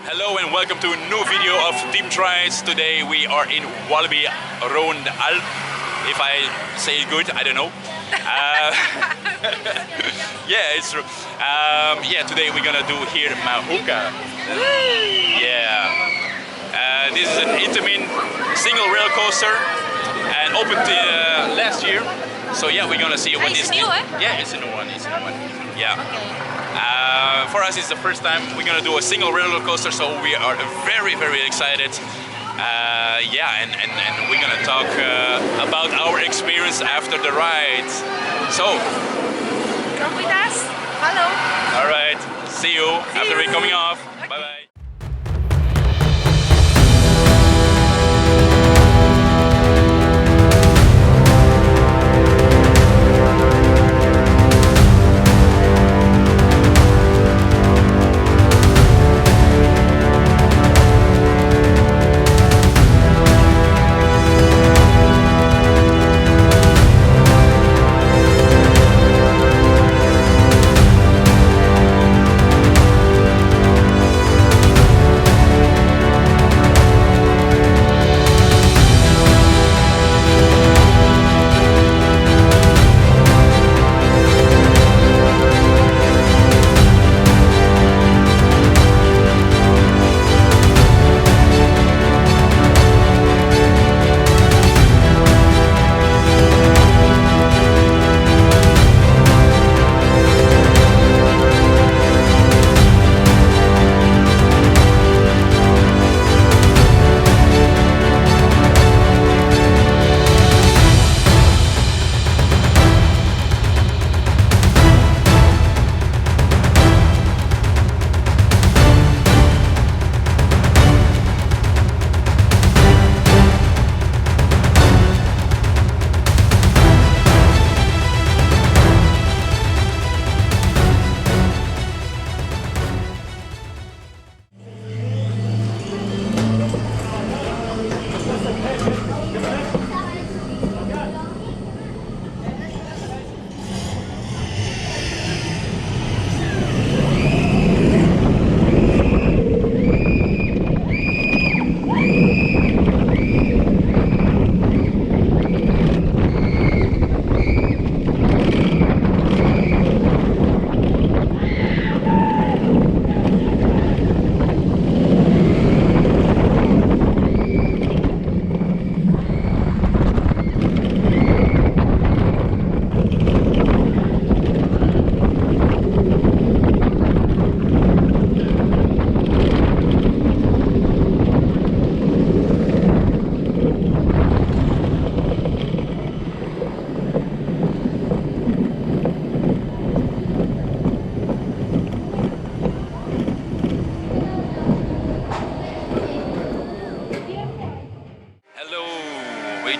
Hello and welcome to a new video of Team Tries. Today we are in Walibi Rhône-Alpes. If I say it good, I don't know. Yeah, it's true. Yeah, today we're gonna do here Mahuka. Yeah. This is an Intamin Single Rail Coaster and opened last year. So yeah, we're gonna see what this. It's new, eh? Yeah, it's a new one. It's a new one. Yeah. Okay. For us, it's the first time we're gonna do a single roller coaster, so we are very, very excited. Yeah, and we're gonna talk about our experience after the ride. So, Come with us. Hello. all right, see you after we're coming off. Okay. Bye bye.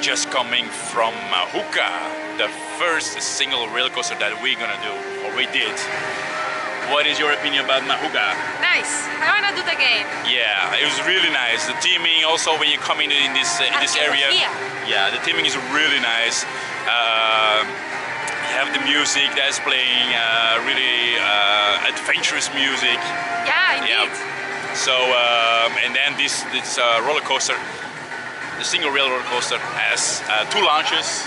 Just coming from Mahuka, the first single rail coaster that we're gonna do, or we did. What is your opinion about Mahuka? Nice. I wanna do it again. Yeah, it was really nice. The theming also when you come in this area. Yeah, the theming is really nice. You have the music that's playing, really adventurous music. Yeah, indeed. Yeah. So and then this roller coaster. The single rail roller coaster has 2 launches.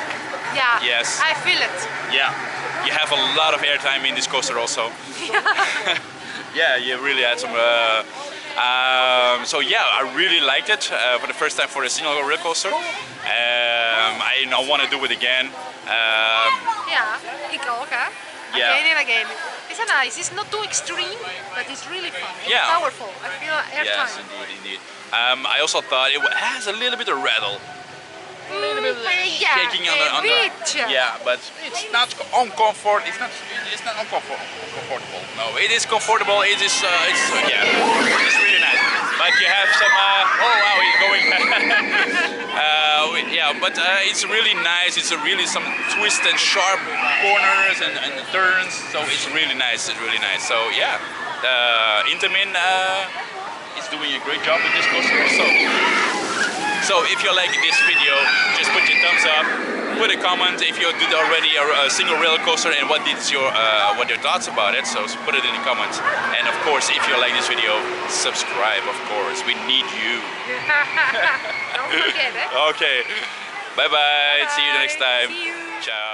Yeah. Yes. I feel it. Yeah. You have a lot of airtime in this coaster also. Yeah, you really had some. So yeah, I really liked it for the first time for a single rail coaster. I want to do it again. Yeah, ik ook, hè? Yeah. Again and again. It's nice. It's not too extreme, but it's really fun. It's Yeah. powerful. I feel airtime. Yes, indeed. I also thought it has a little bit of rattle. A little bit Yeah, shaking on a the bit. yeah, but it's not uncomfortable. It's not uncomfortable. No, it is comfortable. It is yeah, it's really nice. But you have some oh wow, he's going. Yeah, but it's really nice. It's really some twist and sharp corners and turns. So it's really nice. It's really nice. So yeah, Intamin is doing a great job with this coaster. So if you like this video, just put your thumbs up. put a comment if you did already a single rail coaster and what your thoughts about it. So put it in the comments. And of course, if you like this video, subscribe. Of course, we need you. Don't forget it. Okay. Bye bye. See you next time. See you. Ciao.